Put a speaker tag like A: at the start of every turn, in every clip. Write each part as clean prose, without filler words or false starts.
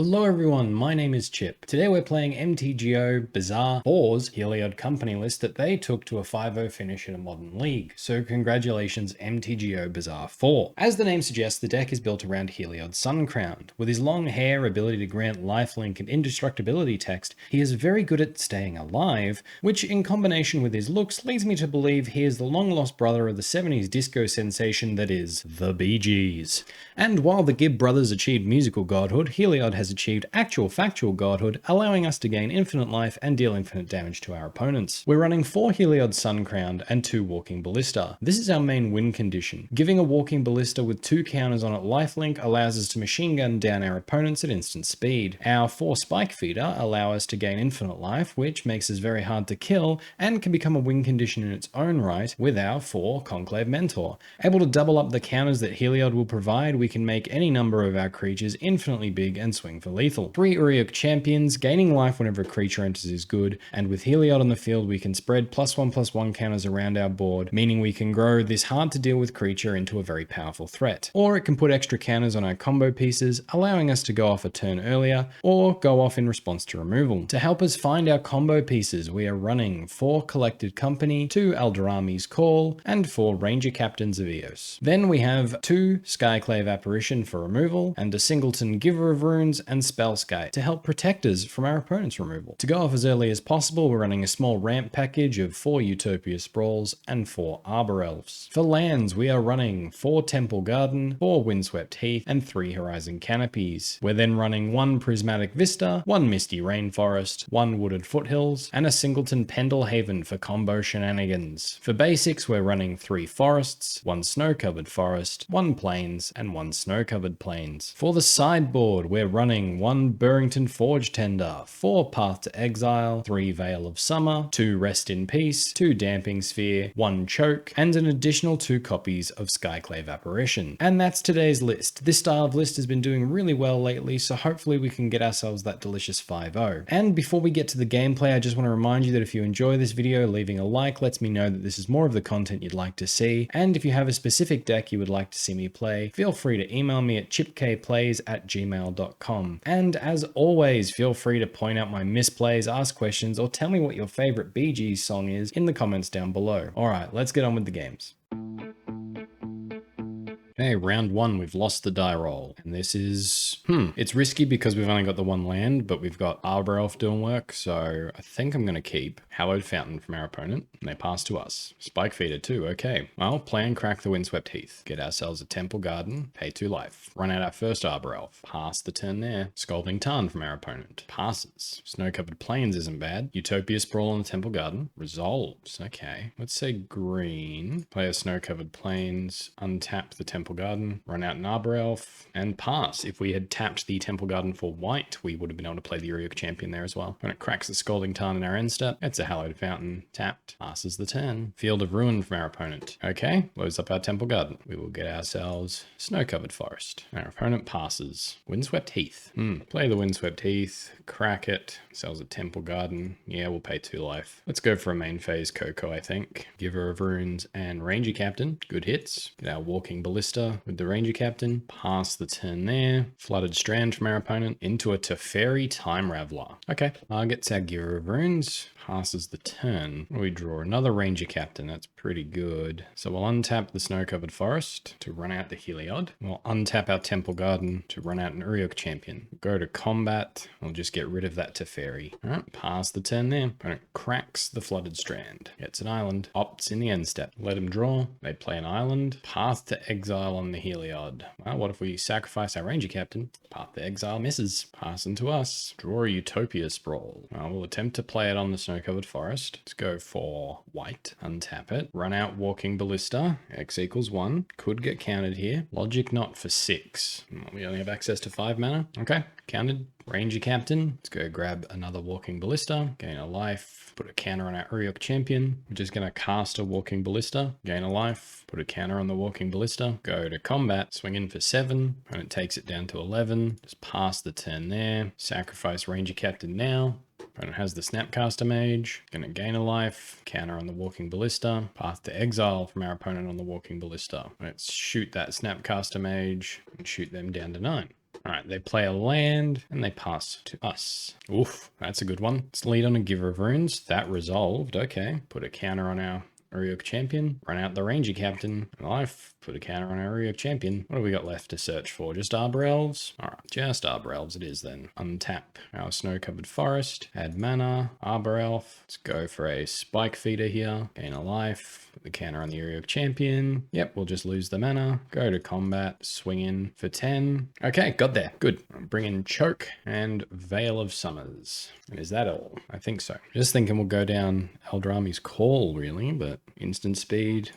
A: Hello everyone, my name is Chip. Today we're playing MTGO Bazaar 4's Heliod company list that they took to a 5-0 finish in a modern league. So congratulations MTGO Bazaar 4. As the name suggests, the deck is built around Heliod Suncrowned. With his long hair, ability to grant lifelink and indestructibility text, he is very good at staying alive, which in combination with his looks leads me to believe he is the long-lost brother of the 70s disco sensation that is the Bee Gees. And while the Gibb brothers achieved musical godhood, Heliod has achieved actual factual godhood, allowing us to gain infinite life and deal infinite damage to our opponents. We're running 4 Heliod Suncrowned and 2 Walking Ballista. This is our main win condition. Giving a Walking Ballista with 2 counters on it lifelink allows us to machine gun down our opponents at instant speed. Our 4 Spike Feeder allow us to gain infinite life, which makes us very hard to kill and can become a win condition in its own right with our 4 Conclave Mentor. Able to double up the counters that Heliod will provide, we can make any number of our creatures infinitely big and swing for lethal. 3 Uriok Champions, gaining life whenever a creature enters is good, and with Heliod on the field we can spread +1/+1 counters around our board, meaning we can grow this hard to deal with creature into a very powerful threat. Or it can put extra counters on our combo pieces, allowing us to go off a turn earlier, or go off in response to removal. To help us find our combo pieces, we are running 4 Collected Company, 2 Aldorami's Call, and 4 Ranger Captains of Eos. Then we have 2 Skyclave Apparition for removal, and a Singleton Giver of Runes and Spellskite to help protect us from our opponent's removal. To go off as early as possible, we're running a small ramp package of 4 Utopia Sprawls and 4 Arbor Elves. For lands, we are running 4 Temple Garden, 4 Windswept Heath, and 3 Horizon Canopies. We're then running 1 Prismatic Vista, 1 Misty Rainforest, 1 Wooded Foothills, and a Singleton Pendle Haven for combo shenanigans. For basics, we're running 3 Forests, 1 Snow-Covered Forest, 1 Plains, and 1 Snow-Covered Plains. For the sideboard, we're running 1 Burrington Forge Tender, 4 Path to Exile, 3 Veil of Summer, 2 Rest in Peace, 2 Damping Sphere, 1 Choke, and an additional 2 copies of Skyclave Apparition. And that's today's list. This style of list has been doing really well lately, so hopefully we can get ourselves that delicious 5-0. And before we get to the gameplay, I just want to remind you that if you enjoy this video, leaving a like lets me know that this is more of the content you'd like to see. And if you have a specific deck you would like to see me play, feel free to email me at chipkayplays@gmail.com. And as always, feel free to point out my misplays, ask questions, or tell me what your favorite Bee Gees song is in the comments down below. Alright, let's get on with the games. Okay, round 1, we've lost the die roll. And this is, it's risky because we've only got the 1 land, but we've got Arbor Elf doing work, so I think I'm going to keep Hallowed Fountain from our opponent, and they pass to us. Spike Feeder too, okay. Well, play and crack the Windswept Heath. Get ourselves a Temple Garden, pay 2 life. Run out our first Arbor Elf. Pass the turn there. Scalding Tarn from our opponent. Passes. Snow-Covered Plains isn't bad. Utopia Sprawl on the Temple Garden. Resolves, okay. Let's say green. Play a Snow-Covered Plains, untap the Temple Garden, run out an Arbor Elf, and pass. If we had tapped the Temple Garden for white, we would have been able to play the Uriok Champion there as well. When it cracks the Scalding Tarn in our end step, it's a Hallowed Fountain, tapped, passes the turn. Field of Ruin from our opponent. Okay, loads up our Temple Garden. We will get ourselves Snow-Covered Forest. Our opponent passes. Windswept Heath. Play the Windswept Heath, crack it, sells a Temple Garden. Yeah, we'll pay 2 life. Let's go for a main phase Coco, I think. Giver of Runes and Ranger Captain. Good hits. Get our Walking Ballista with the Ranger Captain. Pass the turn there. Flooded Strand from our opponent into a Teferi Time Raveler. Okay, targets our Giver of Runes. Passes the turn. We draw another Ranger Captain. That's pretty good. So we'll untap the Snow-Covered Forest to run out the Heliod. We'll untap our Temple Garden to run out an Uriok Champion. Go to combat. We'll just get rid of that Teferi. Alright, pass the turn there. Opponent cracks the Flooded Strand. Gets an island. Opts in the end step. Let him draw. They play an island. Path to Exile on the Heliod. Well, what if we sacrifice our Ranger Captain? Path to Exile misses. Passing to us. Draw a Utopia Sprawl. Well, we'll attempt to play it on the Snow-Covered Forest. Let's go for white. Untap it. Run out Walking Ballista. X equals 1. Could get countered here. Logic Knot for 6. We only have access to 5 mana. Okay, countered. Ranger Captain. Let's go grab another Walking Ballista. Gain a life. Put a counter on our Uriok Champion. We're just going to cast a Walking Ballista. Gain a life. Put a counter on the Walking Ballista. Go to combat. Swing in for 7. And it takes it down to 11. Just pass the turn there. Sacrifice Ranger Captain now. Opponent has the Snapcaster Mage. Gonna gain a life. Counter on the Walking Ballista. Path to Exile from our opponent on the Walking Ballista. Let's shoot that Snapcaster Mage and shoot them down to 9. All right, they play a land and they pass to us. Oof, that's a good one. Let's lead on a Giver of Runes. That resolved. Okay, put a counter on our Heliod champion, run out the Ranger captain. Life, put a counter on our Heliod champion. What do we got left to search for? Just Arbor Elves? All right, just Arbor Elves it is then. Untap our snow-covered forest, add mana, Arbor Elf. Let's go for a Spike Feeder here, gain a life. Put the counter on the Heliod champion. Yep, we'll just lose the mana. Go to combat, swing in for 10. Okay, got there. Good. Bring in Choke and Veil of Summers. And is that all? I think so. Just thinking we'll go down Eldrami's Call, really, but instant speed.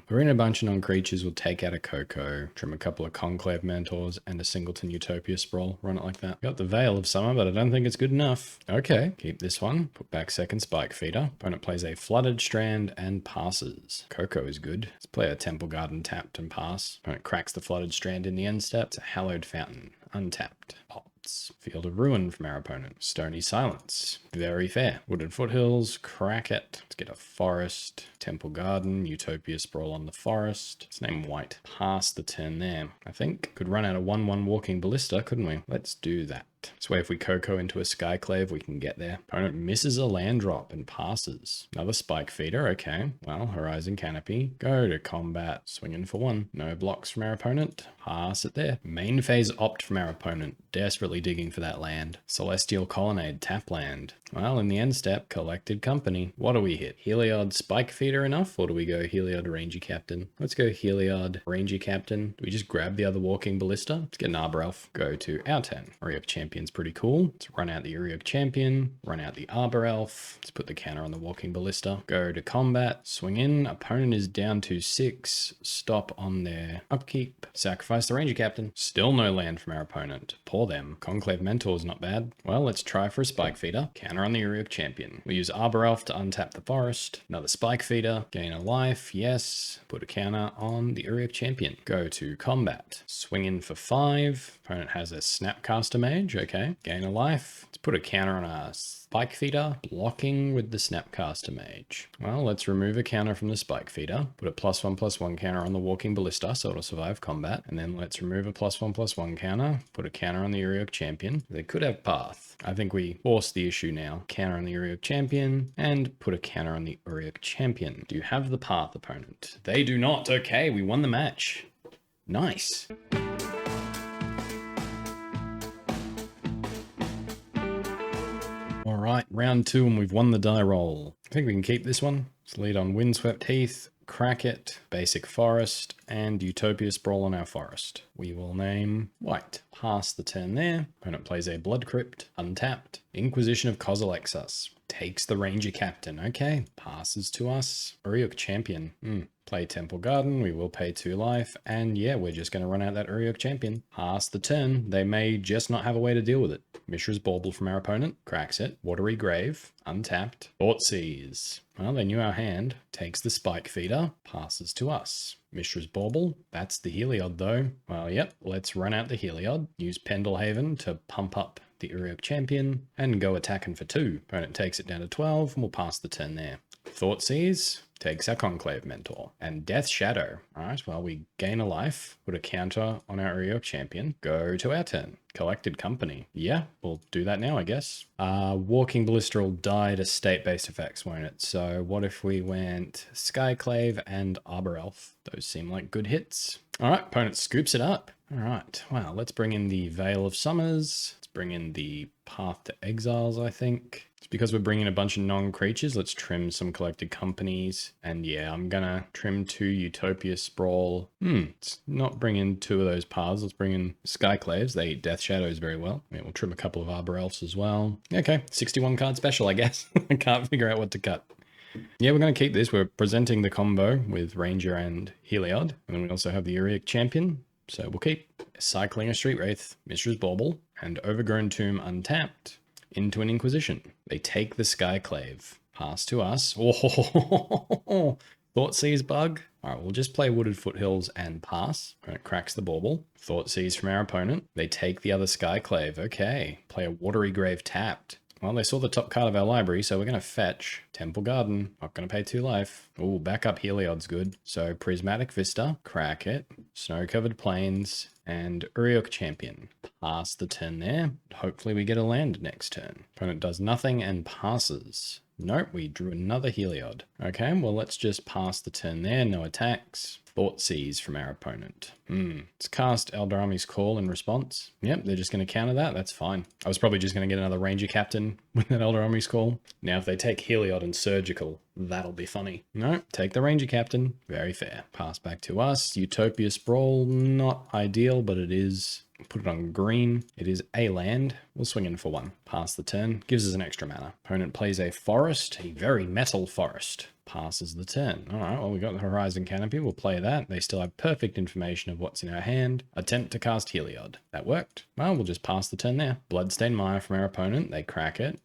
A: We're in a bunch of non-creatures. We'll take out a Coco, trim a couple of Conclave Mentors, and a Singleton Utopia Sprawl. Run it like that. Got the Veil of Summer, but I don't think it's good enough. Okay, keep this one. Put back second Spike Feeder. Opponent plays a Flooded Strand and passes. Coco is good. Let's play a Temple Garden tapped and pass. Opponent cracks the Flooded Strand in the end step. It's a Hallowed Fountain. Untapped. Pops. Field of Ruin from our opponent. Stony Silence. Very fair. Wooded Foothills. Crack it. Let's get a Forest. Temple Garden. Utopia Sprawl on the Forest. Let's name White. Pass the turn there. I think could run out a 1/1 Walking Ballista, couldn't we? Let's do that. This way if we Coco into a Skyclave, we can get there. Opponent misses a land drop and passes. Another Spike Feeder, okay. Well, Horizon Canopy. Go to combat, swing in for 1. No blocks from our opponent. Pass it there. Main phase opt from our opponent. Desperately digging for that land. Celestial Colonnade, tap land. Well, in the end step, Collected Company. What do we hit? Heliod Spike Feeder enough, or do we go Heliod Ranger Captain? Let's go Heliod Ranger Captain. Do we just grab the other Walking Ballista? Let's get an Arbor Elf. Go to our turn. Uriok Champion's pretty cool. Let's run out the Uriok Champion, run out the Arbor Elf. Let's put the counter on the Walking Ballista. Go to combat, swing in. Opponent is down to 6. Stop on their upkeep. Sacrifice the Ranger Captain. Still no land from our opponent. Pour them. Conclave Mentor is not bad. Well, let's try for a Spike Feeder. Counter on the Uriok Champion. We use Arbor Elf to untap the forest. Another Spike Feeder. Gain a life. Yes. Put a counter on the Uriok Champion. Go to combat. Swing in for 5. Opponent has a Snapcaster Mage. Okay. Gain a life. Let's put a counter on our Spike Feeder. Blocking with the Snapcaster Mage. Well, let's remove a counter from the Spike Feeder. Put a +1/+1 counter on the Walking Ballista so it'll survive combat. And then let's remove a +1/+1 counter. Put a counter on the Uriok Champion. They could have Path. I think we force the issue now. Counter on the Uriok Champion and put a counter on the Uriok Champion. Do you have the Path, opponent? They do not. Okay, we won the match. Nice. All right, round 2 and we've won the die roll. I think we can keep this one. Let's lead on Windswept Heath, Crack It, Basic Forest, and Utopia Sprawl on our forest. We will name White. Pass the turn there. Opponent plays a Blood Crypt, untapped. Inquisition of Kozilexus. Takes the Ranger Captain. Okay, passes to us. Uriok Champion. Play Temple Garden. We will pay 2 life. And yeah, we're just going to run out that Uriok Champion. Pass the turn. They may just not have a way to deal with it. Mishra's Bauble from our opponent. Cracks it. Watery Grave. Untapped. Thoughtseize. Well, they knew our hand. Takes the Spike Feeder. Passes to us. Mishra's Bauble. That's the Heliod though. Well, yep. Let's run out the Heliod. Use Pendlehaven to pump up the Uriok Champion and go attacking for 2. Opponent takes it down to 12 and we'll pass the turn there. Thoughtseize takes our Conclave Mentor. And Death Shadow. Alright, well, we gain a life, put a counter on our Uriok Champion, go to our turn. Collected Company. Yeah, we'll do that now, I guess. Walking Ballista will die to state-based effects, won't it? So what if we went Skyclave and Arbor Elf? Those seem like good hits. Alright, opponent scoops it up. Alright, well, let's bring in the Veil of Summers. Let's bring in the Path to Exiles, I think. It's because we're bringing a bunch of non-creatures. Let's trim some Collected Companies. And yeah, I'm gonna trim 2 Utopia Sprawl. Let's not bring in 2 of those paths. Let's bring in Skyclaves. They eat Death Shadows very well. Yeah, we'll trim a couple of Arbor Elves as well. Okay, 61 card special, I guess. I can't figure out what to cut. Yeah, we're going to keep this. We're presenting the combo with Ranger and Heliod. And then we also have the Uriok Champion. So we'll keep cycling a Street Wraith, Mishra's Bauble, and Overgrown Tomb untapped into an Inquisition. They take the Skyclave. Pass to us. Oh, Thoughtseize bug. All right, we'll just play Wooded Foothills and pass. Opponent cracks the Bauble. Thoughtseize from our opponent. They take the other Skyclave. Okay. Play a Watery Grave tapped. Well, they saw the top card of our library, so we're going to fetch Temple Garden. Not going to pay 2 life. Ooh, backup Heliod's good. So Prismatic Vista, crack it. Snow-covered plains, and Uriok Champion. Pass the turn there. Hopefully we get a land next turn. Opponent does nothing and passes. Nope, we drew another Heliod. Okay, well, let's just pass the turn there. No attacks. Thoughtseize from our opponent. Let's cast Eldrami's Call in response. Yep, they're just going to counter that. That's fine. I was probably just going to get another Ranger Captain with that Eldrami's Call. Now, if they take Heliod and Surgical, that'll be funny. No, take the Ranger Captain. Very fair. Pass back to us. Utopia Sprawl, not ideal, but it is. Put it on green. It is a land. We'll swing in for 1. Pass the turn. Gives us an extra mana. Opponent plays a forest, a very metal forest. Passes the turn. All right, well, we got the Horizon Canopy. We'll play that. They still have perfect information of what's in our hand. Attempt to cast Heliod. That worked. Well, we'll just pass the turn there. Bloodstained Mire from our opponent. They crack it.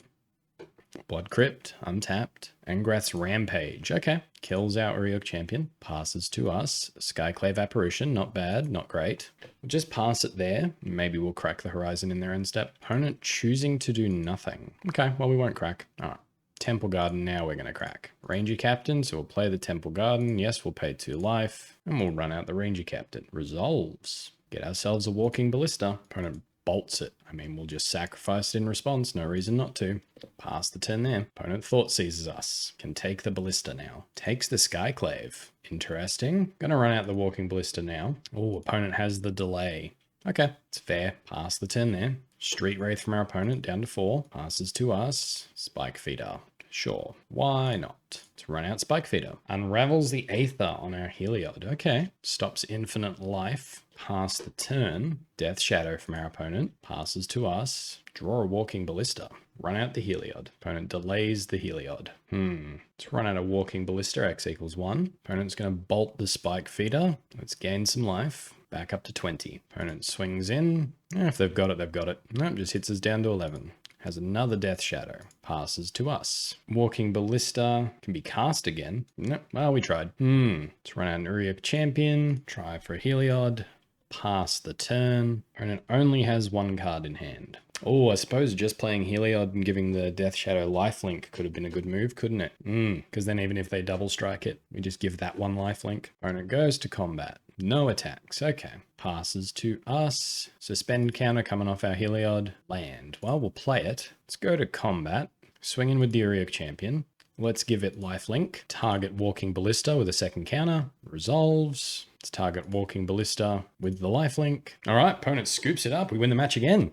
A: Blood Crypt, untapped. Angrath's Rampage. Okay. Kills our Uriok Champion. Passes to us. Skyclave Apparition. Not bad. Not great. We'll just pass it there. Maybe we'll crack the Horizon in their end step. Opponent choosing to do nothing. Okay. Well, we won't crack. All right. Temple Garden now we're going to crack. Ranger Captain, so we'll play the Temple Garden. Yes, we'll pay 2 life. And we'll run out the Ranger Captain. Resolves. Get ourselves a Walking Ballista. Opponent bolts it. I mean, we'll just sacrifice it in response. No reason not to. Pass the turn there. Opponent Thoughtseizes us. Can take the Ballista now. Takes the Skyclave. Interesting. Gonna run out the Walking Ballista now. Oh, opponent has the delay. Okay, it's fair. Pass the turn there. Street Wraith from our opponent down to 4. Passes to us. Spike Feeder. Sure. Why not? Let's run out Spike Feeder. Unravels the Aether on our Heliod. Okay. Stops infinite life. Pass the turn. Death Shadow from our opponent. Passes to us. Draw a Walking Ballista. Run out the Heliod. Opponent delays the Heliod. Let's run out a Walking Ballista. X equals 1. Opponent's going to bolt the Spike Feeder. Let's gain some life. Back up to 20. Opponent swings in. If they've got it, they've got it. Nope, just hits us down to 11. Has another Death Shadow. Passes to us. Walking Ballista can be cast again. Nope, well, we tried. Let's run out an Uriok Champion. Try for a Heliod. Pass the turn. Opponent only has 1 card in hand. Oh, I suppose just playing Heliod and giving the Death Shadow lifelink could have been a good move, couldn't it? Because then even if they double strike it, we just give that 1 lifelink. Opponent goes to combat. No attacks. Okay. Passes to us. Suspend counter coming off our Heliod. Land. Well, we'll play it. Let's go to combat. Swing in with the Uriok Champion. Let's give it lifelink. Target Walking Ballista with a 2nd counter. Resolves. Let's target Walking Ballista with the lifelink. All right, opponent scoops it up. We win the match again.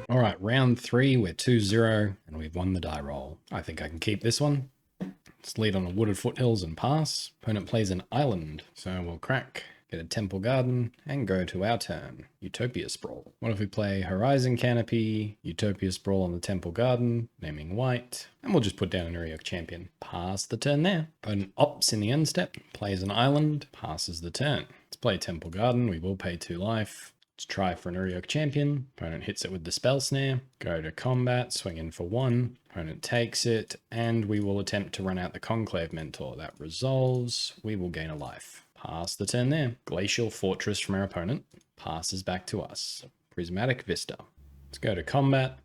A: All right, round 3, we're 2-0, and we've won the die roll. I think I can keep this one. Let's lead on a Wooded Foothills and pass. Opponent plays an island, so we'll crack, get a Temple Garden, and go to our turn. Utopia Sprawl. What if we play Horizon Canopy, Utopia Sprawl on the Temple Garden, naming white, and we'll just put down an Uriok Champion. Pass the turn there. Opponent opts in the end step, plays an island, passes the turn. Let's play Temple Garden, we will pay 2 life. Let's try for an Uriok Champion. Opponent hits it with the Spell Snare. Go to combat, swing in for 1. Opponent takes it, and we will attempt to run out the Conclave Mentor. That resolves. We will gain a life. Pass the turn there. Glacial Fortress from our opponent. Passes back to us. Prismatic Vista. Let's go to combat.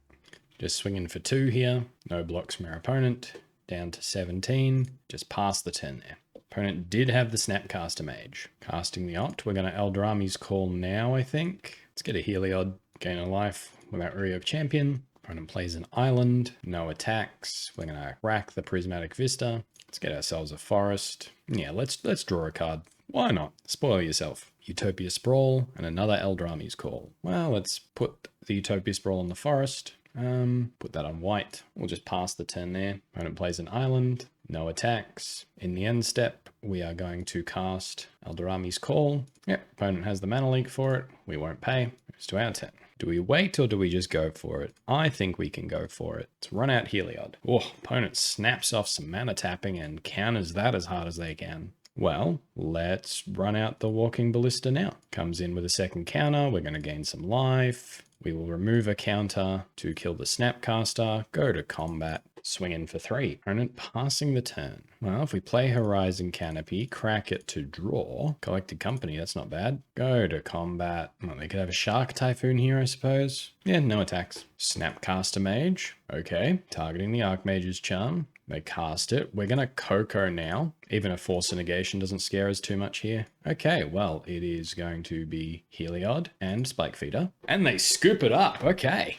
A: Just swing in for 2 here. No blocks from our opponent. Down to 17. Just pass the turn there. Opponent did have the Snapcaster Mage. Casting the Opt. We're going to Eldrami's Call now, I think. Let's get a Heliod. Gain a life with our Uriok Champion. Opponent plays an island. No attacks. We're going to rack the Prismatic Vista. Let's get ourselves a forest. Yeah, let's draw a card. Why not? Spoil yourself. Utopia Sprawl and another Eldrami's Call. Well, let's put the Utopia Sprawl on the forest. Put that on white. We'll just pass the turn there. Opponent plays an island. No attacks. In the end step, we are going to cast Eldrami's Call. Yep, opponent has the mana leak for it. We won't pay. It's to our turn. Do we wait or do we just go for it? I think we can go for it. Let's run out Heliod. Oh, opponent snaps off some mana tapping and counters that as hard as they can. Well, let's run out the Walking Ballista now. Comes in with a 2nd counter. We're going to gain some life. We will remove a counter to kill the Snapcaster. Go to combat. swing in for 3. Opponent passing the turn. Well, if we play Horizon Canopy, crack it to draw. Collected Company, that's not bad. Go to combat. Well, they could have a Shark Typhoon here, I suppose. Yeah, no attacks. Snapcaster Mage. Okay, targeting the Archmage's Charm. They cast it. We're going to Coco now. Even a Force of Negation doesn't scare us too much here. Okay, well, it is going to be Heliod and Spike Feeder. And they scoop it up. Okay.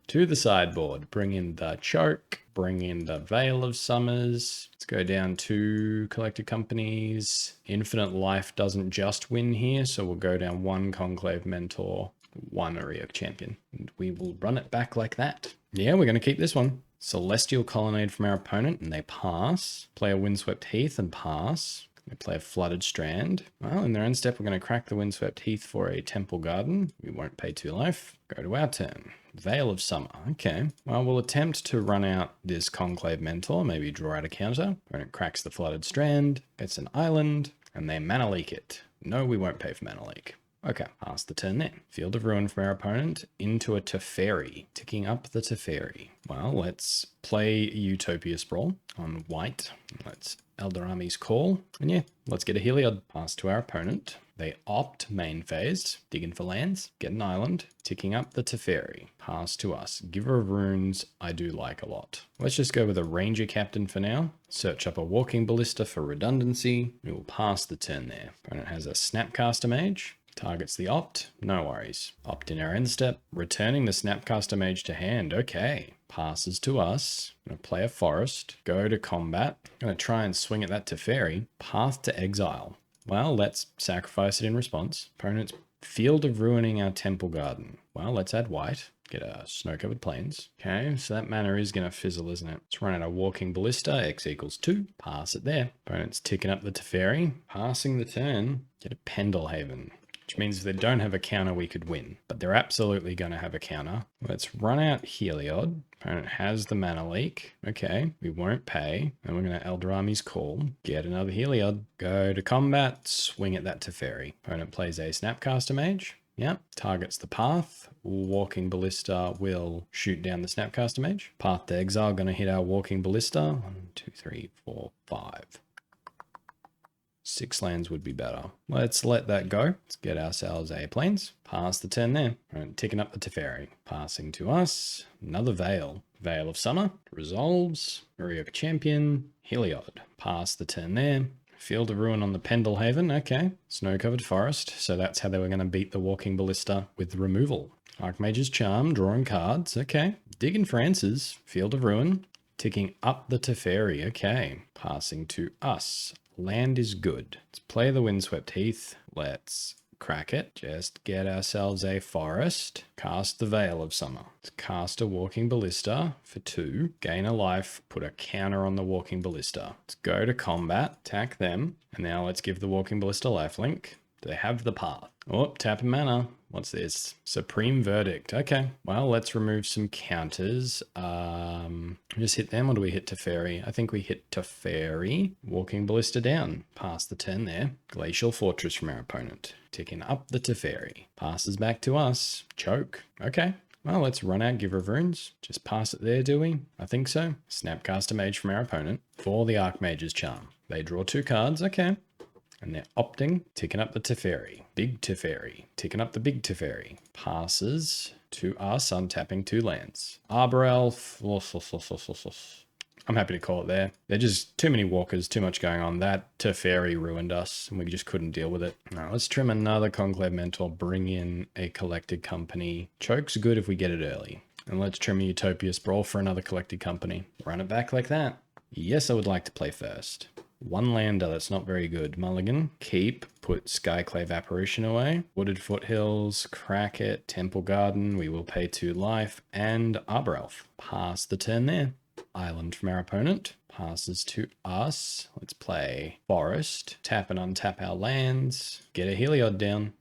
A: To the sideboard. Bring in the Choke. Bring in the Veil of Summers. Let's go down to Collected Companies. Infinite Life doesn't just win here, so we'll go down 1 Conclave Mentor, 1 Area Champion. And we will run it back like that. Yeah, we're going to keep this one. Celestial Colonnade from our opponent, and they pass. Play a Windswept Heath and pass. They play a Flooded Strand. Well, in their end step, we're going to crack the Windswept Heath for a Temple Garden. We won't pay 2 life. Go to our turn. Veil of Summer. Okay. Well, we'll attempt to run out this Conclave Mentor. Maybe draw out a counter. Opponent cracks the Flooded Strand. Gets an island. And they Mana Leak it. No, we won't pay for Mana Leak. Okay, pass the turn there. Field of Ruin from our opponent into a Teferi. Ticking up the Teferi. Well, let's play Utopia Sprawl on white. Let's Eldorami's Call. And yeah, let's get a Heliod. Pass to our opponent. They opt main phase, digging for lands, get an island, ticking up the Teferi. Pass to us. Giver of Runes, I do like a lot. Let's just go with a Ranger Captain for now. Search up a Walking Ballista for redundancy. We will pass the turn there. Opponent has a Snapcaster Mage. Targets the opt, no worries. Opt in our end step, returning the Snapcaster Mage to hand. Okay, passes to us. I'm going to play a forest, go to combat. I'm going to try and swing at that Teferi. Path to exile. Well, let's sacrifice it in response. Opponent's Field of Ruining our Temple Garden. Well, let's add white. Get a Snow-Covered Plains. Okay, so that mana is going to fizzle, isn't it? Let's run out a Walking Ballista. X equals 2. Pass it there. Opponent's ticking up the Teferi. Passing the turn. Get a Pendelhaven. Which means if they don't have a counter, we could win. But they're absolutely going to have a counter. Let's run out Heliod. Opponent has the Mana Leak. Okay, we won't pay. And we're going to Eldorami's Call. Get another Heliod. Go to combat. Swing at that Teferi. Opponent plays a Snapcaster Mage. Yep, targets the path. Walking Ballista will shoot down the Snapcaster Mage. Path to exile, going to hit our Walking Ballista. 1, 2, 3, 4, 5. 6 lands would be better. Let's let that go. Let's get ourselves a Plains. Pass the turn there. Right, ticking up the Teferi. Passing to us. Another Veil. Veil of Summer. Resolves. Area Champion. Heliod. Pass the turn there. Field of Ruin on the Pendelhaven. Okay. Snow-Covered Forest. So that's how they were going to beat the Walking Ballista with removal. Archmage's Charm. Drawing cards. Okay. Digging for answers. Field of Ruin. Ticking up the Teferi. Okay. Passing to us. Land is good. Let's play the Windswept Heath. Let's crack it. Just get ourselves a forest. Cast the Veil of Summer. Let's cast a Walking Ballista for 2. Gain a life. Put a counter on the Walking Ballista. Let's go to combat. Attack them. And now let's give the Walking Ballista lifelink. They have the path. Oh, tap a mana. What's this? Supreme Verdict. Okay. Well, let's remove some counters. Just hit them, or do we hit Teferi? I think we hit Teferi. Walking Ballista down. Pass the turn there. Glacial Fortress from our opponent. Ticking up the Teferi. Passes back to us. Choke. Okay. Well, let's run out Giver of Runes. Just pass it there, do we? I think so. Snapcaster Mage from our opponent. For the Archmage's Charm. They draw 2 cards. Okay. And they're opting, ticking up the Teferi. Big Teferi. Ticking up the big Teferi. Passes to us, untapping 2 lands. Arbor Elf. I'm happy to call it there. They're just too many walkers, too much going on. That Teferi ruined us, and we just couldn't deal with it. Now, let's trim another Conclave Mentor, bring in a Collected Company. Choke's good if we get it early. And let's trim a Utopia Sprawl for another Collected Company. Run it back like that. Yes, I would like to play first. 1 lander, that's not very good. Mulligan, keep, put Skyclave Apparition away. Wooded Foothills, crack it, Temple Garden, we will pay 2 life, and Arbor Elf. Pass the turn there. Island from our opponent. Passes to us. Let's play Forest. Tap and untap our lands. Get a Heliod down.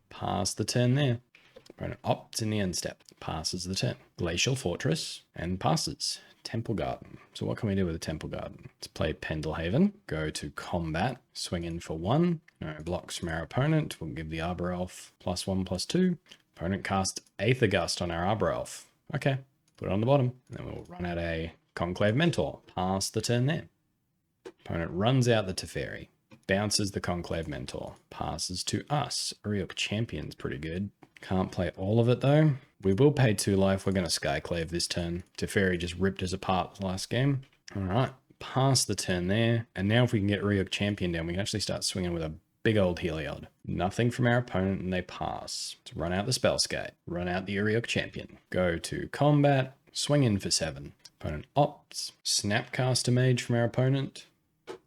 A: Pass the turn there. Opponent opts in the end step. Passes the turn. Glacial Fortress, and passes. Temple Garden. So what can we do with a Temple Garden? Let's play Pendelhaven. Go to combat. Swing in for 1. No blocks from our opponent. We'll give the Arbor Elf +1/+2. Opponent cast Aether Gust on our Arbor Elf. Okay. put it on the bottom. And then we'll run out a Conclave Mentor. Pass the turn there. Opponent runs out the Teferi. Bounces the Conclave Mentor. Passes to us. Uriok Champion's pretty good. Can't play all of it though. We will pay 2 life. We're going to Skyclave this turn. Teferi just ripped us apart last game. All right. Pass the turn there. And now if we can get Uriok Champion down, we can actually start swinging with a big old Heliod. Nothing from our opponent and they pass. Let's run out the Spellskate. Run out the Uriok Champion. Go to combat. Swing in for 7. Opponent opts. Snapcaster Mage from our opponent.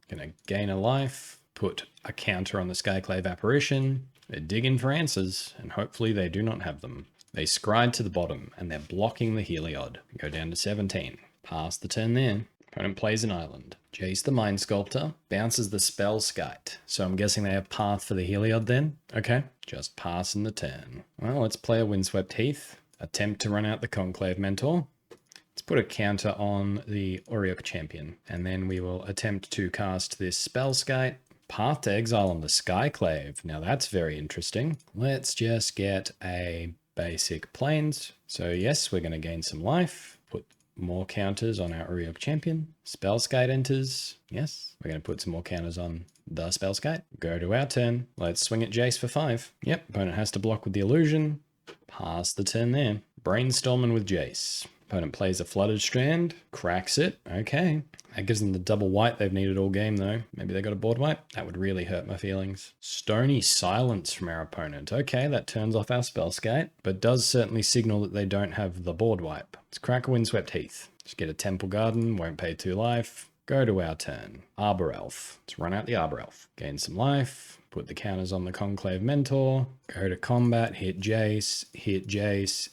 A: Gonna gain a life. Put a counter on the Skyclave Apparition. They're digging for answers, and hopefully they do not have them. They scryed to the bottom, and they're blocking the Heliod. Go down to 17. Pass the turn there. Opponent plays an island. Jace the Mind Sculptor. Bounces the Spellskite. So I'm guessing they have path for the Heliod then? Okay. Just passing the turn. Well, let's play a Windswept Heath. Attempt to run out the Conclave Mentor. Let's put a counter on the Uriok Champion. And then we will attempt to cast this Spellskite. Path to Exile on the Skyclave. Now that's very interesting. Let's just get a basic Plains. So yes, we're going to gain some life. Put more counters on our Uriok Champion. Spellskite enters. Yes, we're going to put some more counters on the Spellskite. Go to our turn. Let's swing at Jace for 5. Yep, opponent has to block with the illusion. Pass the turn there. Brainstorming with Jace. Opponent plays a Flooded Strand. Cracks it. Okay. That gives them the double white they've needed all game though. Maybe they got a board wipe. That would really hurt my feelings. Stony Silence from our opponent. Okay, that turns off our Spellskate, but does certainly signal that they don't have the board wipe. Let's crack a Windswept Heath. Just get a Temple Garden, won't pay 2 life. Go to our turn. Arbor Elf. Let's run out the Arbor Elf. Gain some life. Put the counters on the Conclave Mentor. Go to combat, hit Jace,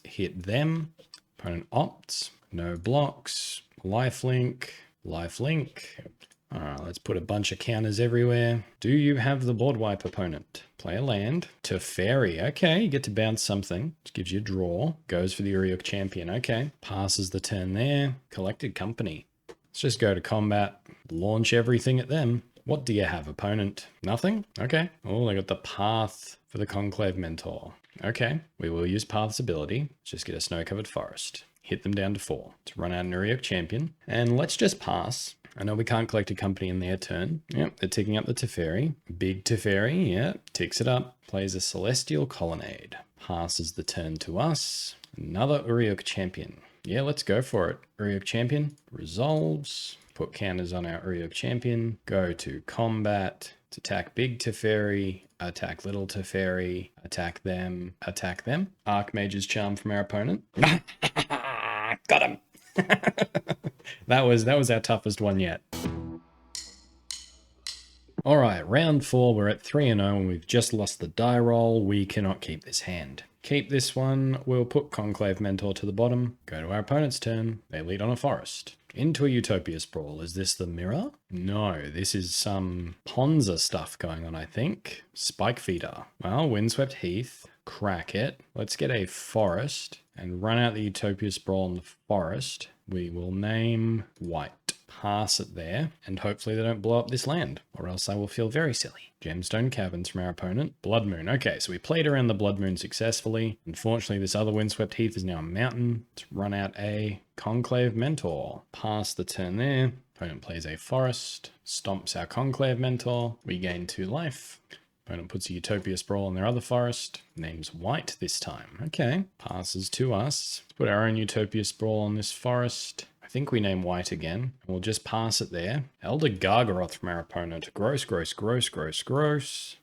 A: hit them. Opponent opts. No blocks. Lifelink. Lifelink. Alright, let's put a bunch of counters everywhere. Do you have the board wipe, opponent? Play a land. Teferi. Okay, you get to bounce something. Which gives you a draw. Goes for the Uriok Champion. Okay. Passes the turn there. Collected Company. Let's just go to combat. Launch everything at them. What do you have, opponent? Nothing? Okay. Oh, they got the path for the Conclave Mentor. Okay. We will use Path's ability. Let's just get a snow-covered forest. Hit them down to 4. To run out an Uriok Champion. And let's just pass. I know we can't collect a company in their turn. Yep, they're ticking up the Teferi. Big Teferi, yeah, ticks it up. Plays a Celestial Colonnade. Passes the turn to us. Another Uriok Champion. Yeah, let's go for it. Uriok Champion resolves. Put counters on our Uriok Champion. Go to combat. To attack Big Teferi. Attack Little Teferi. Attack them. Attack them. Archmage's Charm from our opponent. Got him. That was our toughest one yet. All right, round 4. We're at 3-0 and we've just lost the die roll. We cannot keep this hand. Keep this one. We'll put Conclave Mentor to the bottom. Go to our opponent's turn. They lead on a forest. Into a Utopia Sprawl. Is this the mirror? No, this is some Ponza stuff going on, I think. Spike Feeder. Well, Windswept Heath. Crack it. Let's get a forest and run out the Utopia Sprawl in the forest. We will name White. Pass it there, and hopefully they don't blow up this land, or else I will feel very silly. Gemstone Caverns from our opponent. Blood Moon. Okay, so we played around the Blood Moon successfully. Unfortunately, this other Windswept Heath is now a mountain. Let's run out a Conclave Mentor. Pass the turn there. Opponent plays a forest. Stomps our Conclave Mentor. We gain 2 life. Opponent puts a Utopia Sprawl in their other forest. Names White this time. Okay. Passes to us. Let's put our own Utopia Sprawl on this forest. I think we name White again. We'll just pass it there. Elder Gargaroth from our opponent. Gross.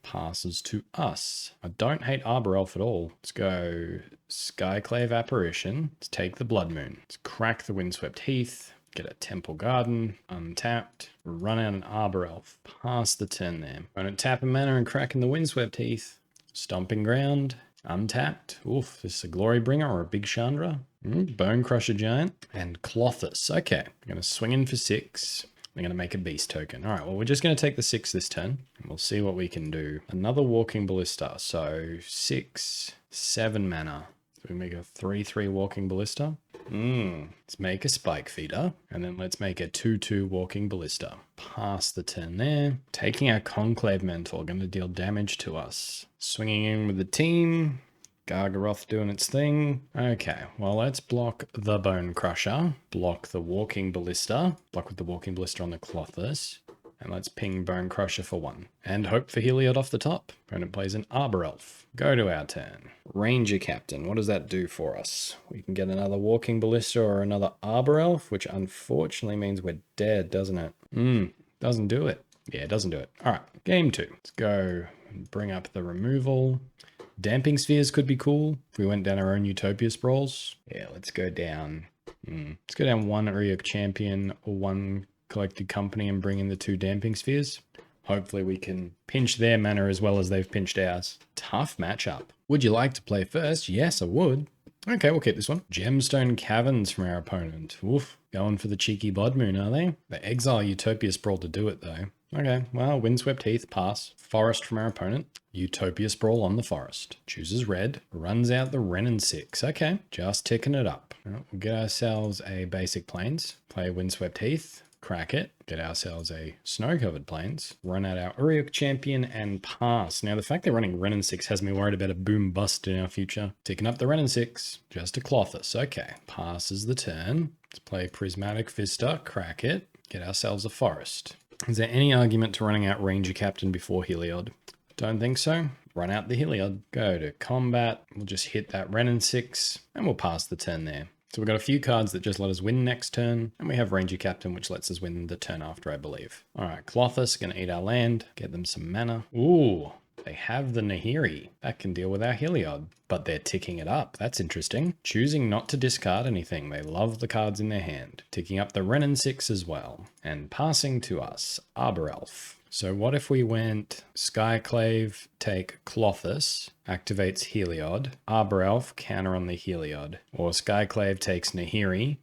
A: Passes to us. I don't hate Arbor Elf at all. Let's go Skyclave Apparition. Let's take the Blood Moon. Let's crack the Windswept Heath. Get a Temple Garden, untapped, run out an Arbor Elf, pass the turn there. Opponent tap a mana and crack in the Windswept Heath. Stomping Ground, untapped. Oof, this is a Glory Bringer or a Big Chandra. Bone Crusher Giant, and Clothis. Okay, I'm going to swing in for 6. I'm going to make a Beast token. All right, well, we're just going to take the 6 this turn, and we'll see what we can do. Another Walking Ballista, so 6, 7 mana. So we make a 3/3 Walking Ballista. Let's make a Spike Feeder, and then let's make a 2/2 Walking Ballista. Pass the turn there. Taking our Conclave Mentor, going to deal damage to us. Swinging in with the team. Gargaroth doing its thing. Okay, well, let's block the Bone Crusher, block the Walking Ballista, block with the Walking Ballista on the Clothis, and let's ping Bone Crusher for 1. And hope for Heliod off the top. Opponent plays an Arbor Elf. Go to our turn. Ranger Captain, what does that do for us? We can get another Walking Ballista or another Arbor Elf, which unfortunately means we're dead, doesn't it? Doesn't do it. Yeah, it doesn't do it. All right, game 2. Let's go and bring up the removal. Damping Spheres could be cool if we went down our own Utopia Sprawls. Yeah, let's go down. Let's go down 1 Uriok Champion or 1 Collected Company and bring in the 2 Damping Spheres. Hopefully we can pinch their mana as well as they've pinched ours. Tough matchup. Would you like to play first? Yes, I would. Okay, we'll keep this one. Gemstone Caverns from our opponent. Oof, going for the cheeky Blood Moon, are they? They exile Utopia Sprawl to do it though. Okay, well, Windswept Heath, pass. Forest from our opponent. Utopia Sprawl on the forest. Chooses red. Runs out the Wrenn 6. Okay, just ticking it up. We'll get ourselves a basic Plains. Play Windswept Heath. Crack it. Get ourselves a Snow-Covered Plains. Run out our Uriok Champion and pass. Now, the fact they're running Wrenn 6 has me worried about a boom bust in our future. Ticking up the Wrenn 6. Just a Clothis. Okay, passes the turn. Let's play Prismatic Vista. Crack it. Get ourselves a forest. Is there any argument to running out Ranger Captain before Heliod? Don't think so. Run out the Heliod. Go to combat. We'll just hit that Wrenn 6 and we'll pass the turn there. So we've got a few cards that just let us win next turn, and we have Ranger Captain, which lets us win the turn after, I believe. All right, Clothis, gonna eat our land, get them some mana. Ooh, they have the Nahiri. That can deal with our Heliod, but they're ticking it up. That's interesting. Choosing not to discard anything. They love the cards in their hand. Ticking up the Wrenn 6 as well. And passing to us, Arbor Elf. So what if we went Skyclave, take Clothis, activates Heliod, Arbor Elf, counter on the Heliod, or Skyclave takes Nahiri,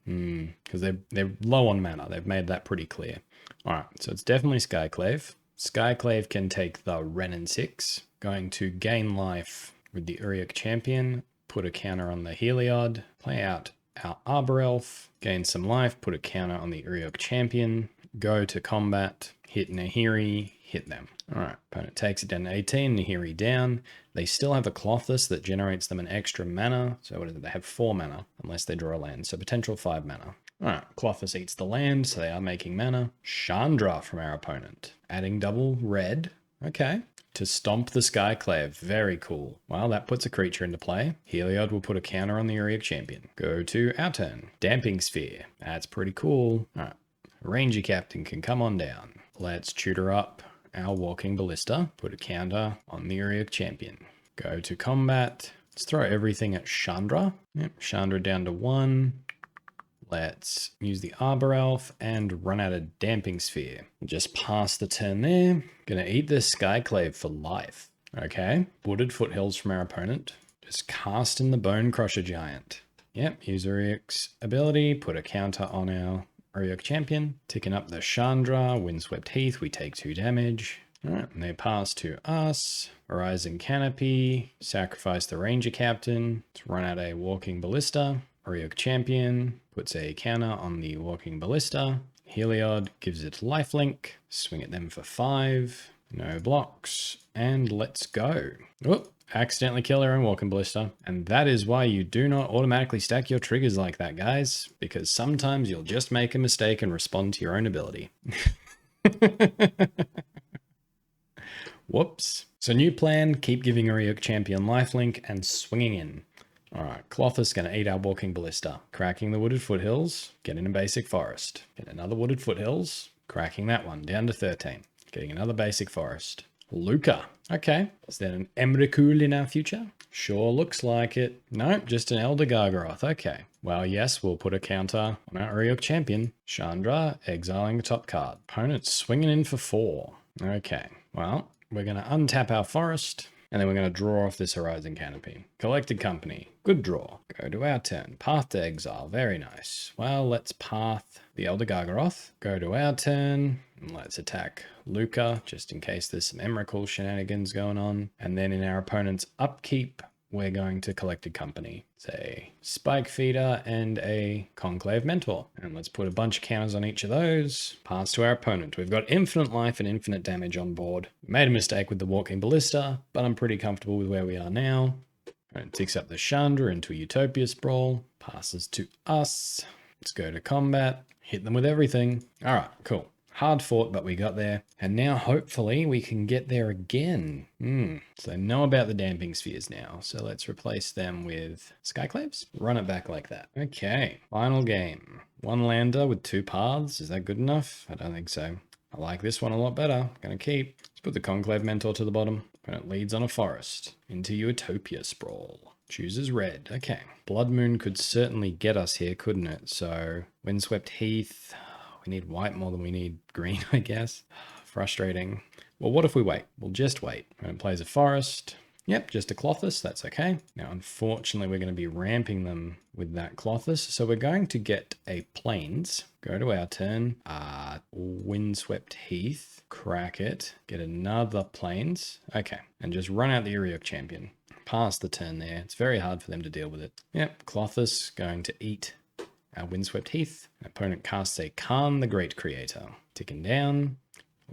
A: because they're low on mana. They've made that pretty clear. All right, so it's definitely Skyclave. Skyclave can take the Wrenn 6, going to gain life with the Uriok Champion, put a counter on the Heliod, play out our Arbor Elf, gain some life, put a counter on the Uriok Champion, go to combat, hit Nahiri, hit them. All right, opponent takes it down to 18, Nahiri down. They still have a Clothis that generates them an extra mana. So what is it? They have 4 mana unless they draw a land. So potential 5 mana. All right, Clothis eats the land, so they are making mana. Chandra from our opponent, adding double red. Okay. To stomp the Skyclave. Very cool. Well, that puts a creature into play. Heliod will put a counter on the Uriok Champion. Go to our turn. Damping Sphere. That's pretty cool. All right. Ranger Captain can come on down. Let's tutor up our Walking Ballista. Put a counter on the Uriok Champion. Go to combat. Let's throw everything at Chandra. Yep, Chandra down to 1. Let's use the Arbor Elf and run out a Damping Sphere. Just pass the turn there. Gonna eat this Skyclave for life. Okay, Wooded Foothills from our opponent. Just cast in the Bone Crusher Giant. Yep, use Uriok's ability. Put a counter on our Uriok Champion, ticking up the Chandra, Windswept Heath, we take 2 damage. All right, and they pass to us. Horizon Canopy, sacrifice the Ranger Captain, let's run out a Walking Ballista. Uriok Champion puts a counter on the Walking Ballista. Heliod gives it lifelink, swing at them for 5, no blocks, and let's go. Whoop. Accidentally kill our own Walking Ballista. And that is why you do not automatically stack your triggers like that, guys. Because sometimes you'll just make a mistake and respond to your own ability. Whoops. So new plan, keep giving Uriok Champion lifelink and swinging in. Alright, Clothis gonna eat our Walking Ballista. Cracking the Wooded Foothills, getting a basic forest. Get another Wooded Foothills, cracking that one, down to 13. Getting another basic forest. Luca. Okay. Is that an Emrakul in our future? Sure looks like it. No, just an Elder Gargaroth. Okay. Well, yes, we'll put a counter on our Uriok Champion. Chandra, exiling the top card. Opponent swinging in for 4. Okay. Well, we're going to untap our forest, and then we're going to draw off this Horizon Canopy. Collected Company. Good draw. Go to our turn. Path to exile. Very nice. Well, let's path the Elder Gargaroth. Go to our turn. And let's attack Luca, just in case there's some Emrakul shenanigans going on. And then in our opponent's upkeep, we're going to Collected Company. It's a Spike Feeder and a Conclave Mentor. And let's put a bunch of counters on each of those. Pass to our opponent. We've got infinite life and infinite damage on board. Made a mistake with the Walking Ballista, but I'm pretty comfortable with where we are now. And ticks up the Chandra into a Utopia Sprawl. Passes to us. Let's go to combat. Hit them with everything. All right, cool. Hard fought, but we got there. And now hopefully we can get there again. So they know about the damping spheres now. So let's replace them with skyclaves. Run it back like that. Okay, final game. One lander with 2 paths. Is that good enough? I don't think so. I like this one a lot better. Gonna keep. Let's put the Conclave Mentor to the bottom. And it leads on a forest into Utopia Sprawl. Chooses red. Okay. Blood Moon could certainly get us here, couldn't it? So Windswept Heath. We need white more than we need green, I guess. Frustrating. Well, what if we wait? We'll just wait. And it plays a forest. Yep, just a Clothis, that's okay. Now, unfortunately, we're going to be ramping them with that Clothis. So we're going to get a Plains. Go to our turn. Windswept Heath. Crack it. Get another Plains. Okay, and just run out the Uriok Champion. Pass the turn there. It's very hard for them to deal with it. Yep, Clothis going to eat our Windswept Heath. Opponent casts a Khan the Great Creator. Ticking down.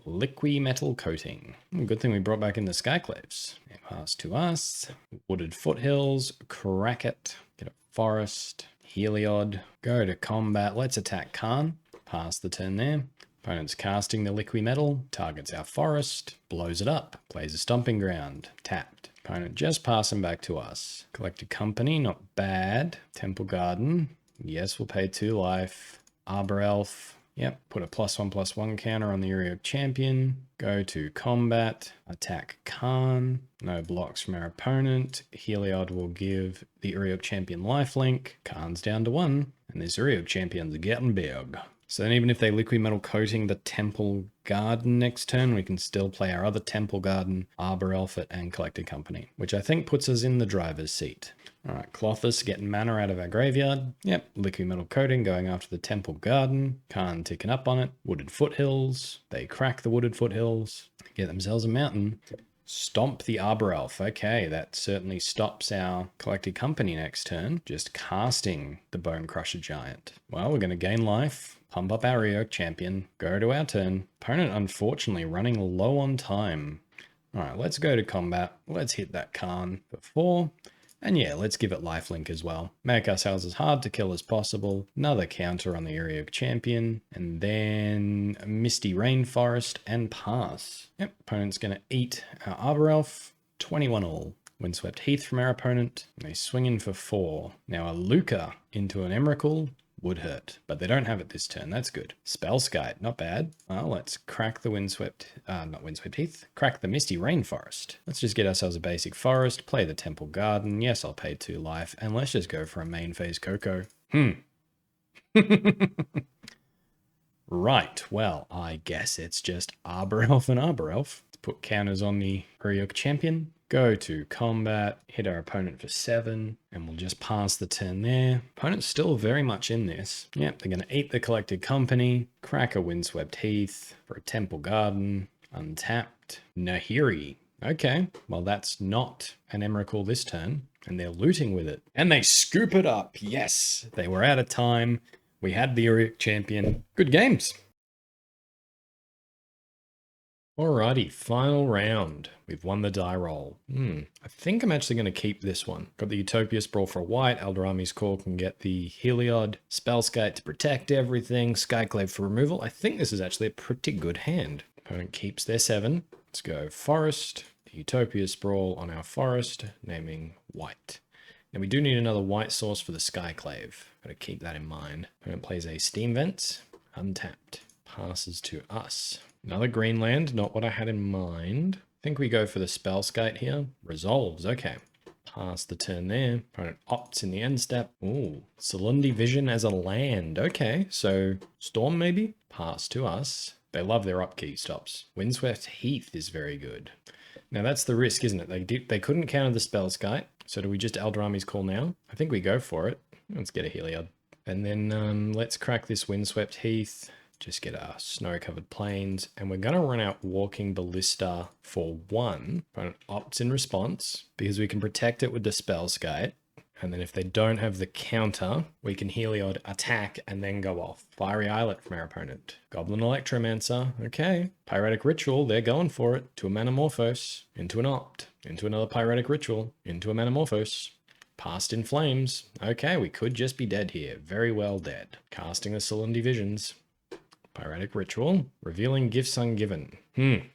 A: Liqui Metal Coating. Good thing we brought back in the Skyclaves. Pass to us. Wooded Foothills. Crack it. Get a Forest. Heliod. Go to combat. Let's attack Khan. Pass the turn there. Opponent's casting the Liqui Metal. Targets our Forest. Blows it up. Plays a Stomping Ground. Tapped. Opponent just passing back to us. Collected Company. Not bad. Temple Garden. Yes, we'll pay 2 life. Arbor Elf. Yep, put a +1/+1 counter on the Uriok Champion. Go to combat. Attack Khan. No blocks from our opponent. Heliod will give the Uriok Champion lifelink. Khan's down to 1. And this Uriok Champion's getting big. So then even if they Liqui Metal Coating the Temple Garden next turn, we can still play our other Temple Garden, Arbor Elf, and Collected Company, which I think puts us in the driver's seat. All right, Clothis getting mana out of our graveyard. Yep, Liqui Metal Coating going after the Temple Garden. Khan ticking up on it. Wooded Foothills. They crack the Wooded Foothills. Get themselves a mountain. Stomp the Arbor Elf. Okay, that certainly stops our Collected Company next turn. Just casting the Bone Crusher Giant. Well, we're going to gain life. Pump up our Uriok Champion. Go to our turn. Opponent, unfortunately, running low on time. All right, let's go to combat. Let's hit that Khan for 4. And yeah, let's give it lifelink as well. Make ourselves as hard to kill as possible. Another counter on the Uriok Champion. And then a Misty Rainforest and pass. Yep, opponent's going to eat our Arbor Elf. 21 all. Windswept Heath from our opponent. And they swing in for 4. Now a Luca into an Emrakul would hurt, but they don't have it this turn. That's good. Spellskite, not bad. Well, let's crack the not Windswept Heath, crack the Misty Rainforest. Let's just get ourselves a basic forest, play the Temple Garden. Yes, I'll pay 2 life, and let's just go for a main phase Coco. Right, well, I guess it's just Arbor Elf and Arbor Elf. Let's put counters on the Uriok Champion. Go to combat, hit our opponent for 7, and we'll just pass the turn there. Opponent's still very much in this. Yep, they're going to eat the Collected Company, crack a Windswept Heath for a Temple Garden, untapped, Nahiri. Okay, well that's not an Emrakul this turn, and they're looting with it. And they scoop it up, yes! They were out of time. We had the Uriok Champion. Good games! Alrighty, final round. We've won the die roll. I think I'm actually going to keep this one. Got the Utopia Sprawl for white. Eldorami's Call can get the Heliod. Spellskite to protect everything. Skyclave for removal. I think this is actually a pretty good hand. Opponent keeps their 7. Let's go Forest. Utopia Sprawl on our Forest, naming white. Now we do need another white source for the Skyclave. Got to keep that in mind. Opponent plays a Steam Vent. Untapped. Passes to us. Another green land, not what I had in mind. I think we go for the Spellskite here. Resolves, okay. Pass the turn there. Opponent opts in the end step. Ooh, Salundi Vision as a land. Okay, so Storm maybe? Pass to us. They love their upkeep stops. Windswept Heath is very good. Now that's the risk, isn't it? They couldn't counter the Spellskite. So do we just Eldorami's Call now? I think we go for it. Let's get a Heliod. And then let's crack this Windswept Heath. Just get our snow-covered plains, and we're going to run out Walking Ballista for 1. Opponent opts in response, because we can protect it with the Spellskite. And then if they don't have the counter, we can Heliod attack and then go off. Fiery Islet from our opponent. Goblin Electromancer. Okay. Pyretic Ritual. They're going for it. To a Manamorphose. Into an Opt. Into another Pyretic Ritual. Into a Manamorphose. Past in Flames. Okay, we could just be dead here. Very well dead. Casting the Sullen Divisions. Pyretic Ritual. Revealing Gifts Ungiven.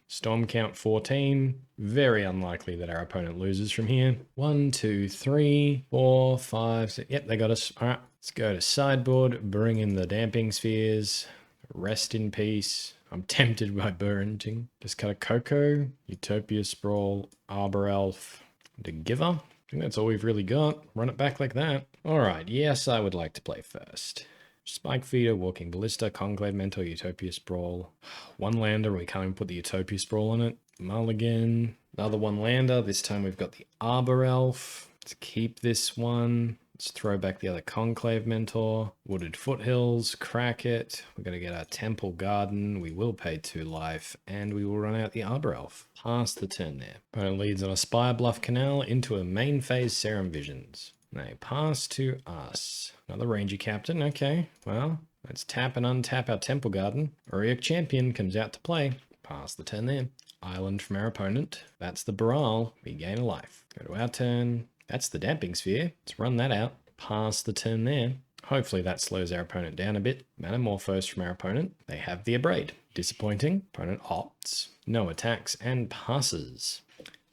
A: Storm count 14. Very unlikely that our opponent loses from here. 1, 2, 3, 4, 5, 6. Yep, they got us. All right, let's go to sideboard. Bring in the Damping Spheres. Rest in peace. I'm tempted by Burning. Just cut a Coco. Utopia Sprawl. Arbor Elf. The Giver. I think that's all we've really got. Run it back like that. All right, yes, I would like to play first. Spike Feeder, Walking Ballista, Conclave Mentor, Utopia Sprawl. One lander, we can't even put the Utopia Sprawl on it. Mulligan, another one lander. This time we've got the Arbor Elf. Let's keep this one. Let's throw back the other Conclave Mentor. Wooded Foothills, crack it. We're going to get our Temple Garden. We will pay 2 life, and we will run out the Arbor Elf. Pass the turn there. Opponent leads on a Spire Bluff Canal into a main phase Serum Visions. They pass to us. Another Ranger Captain. Okay, well, let's tap and untap our Temple Garden. Auric Champion comes out to play. Pass the turn there. Island from our opponent. That's the Baral. We gain a life. Go to our turn. That's the Damping Sphere. Let's run that out. Pass the turn there. Hopefully that slows our opponent down a bit. Manamorphose from our opponent. They have the Abrade. Disappointing. Opponent opts. No attacks and passes.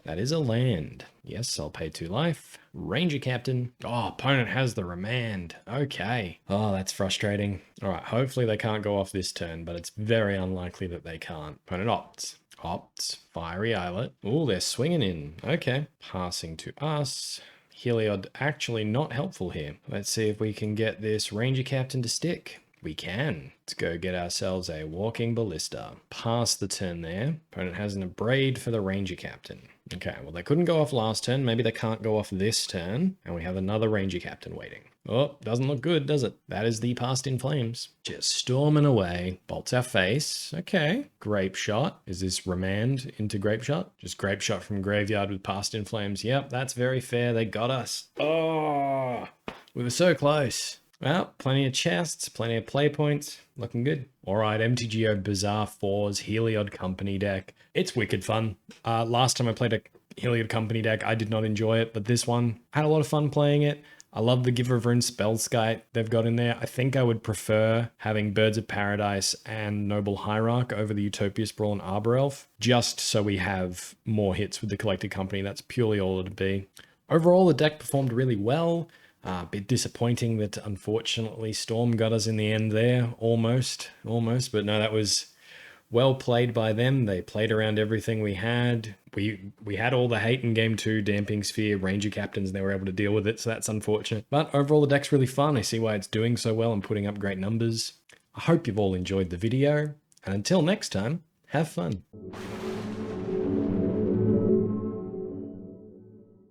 A: That is a land. Yes, I'll pay 2 life. Ranger Captain. Oh, opponent has the Remand. Okay. Oh, that's frustrating. All right, hopefully they can't go off this turn, but it's very unlikely that they can't. Opponent opts. Opts. Fiery Islet. Oh, they're swinging in. Okay. Passing to us. Heliod actually not helpful here. Let's see if we can get this Ranger Captain to stick. We can. Let's go get ourselves a Walking Ballista. Pass the turn there. Opponent has an Abrade for the Ranger Captain. Okay, well, they couldn't go off last turn. Maybe they can't go off this turn. And we have another Ranger Captain waiting. Oh, doesn't look good, does it? That is the Past in Flames. Just storming away. Bolts our face. Okay. Grape Shot. Is this Remand into Grape Shot? Just Grape Shot from Graveyard with Past in Flames. Yep, that's very fair. They got us. Oh, we were so close. Well, plenty of chests, plenty of play points. Looking good. All right, MTGO Bazaar 4's Heliod Company deck. It's wicked fun. Last time I played a Heliod Company deck, I did not enjoy it, but this one, I had a lot of fun playing it. I love the Giver of Rune Spellskite they've got in there. I think I would prefer having Birds of Paradise and Noble Hierarch over the Utopia Sprawl and Arbor Elf, just so we have more hits with the Collected Company. That's purely all it'd be. Overall, the deck performed really well. A bit disappointing that unfortunately Storm got us in the end there, almost, but no, that was well played by them. They played around everything we had. We had all the hate in game 2, Damping Sphere, Ranger Captains, and they were able to deal with it, so that's unfortunate. But overall, the deck's really fun. I see why it's doing so well and putting up great numbers. I hope you've all enjoyed the video, and until next time, have fun.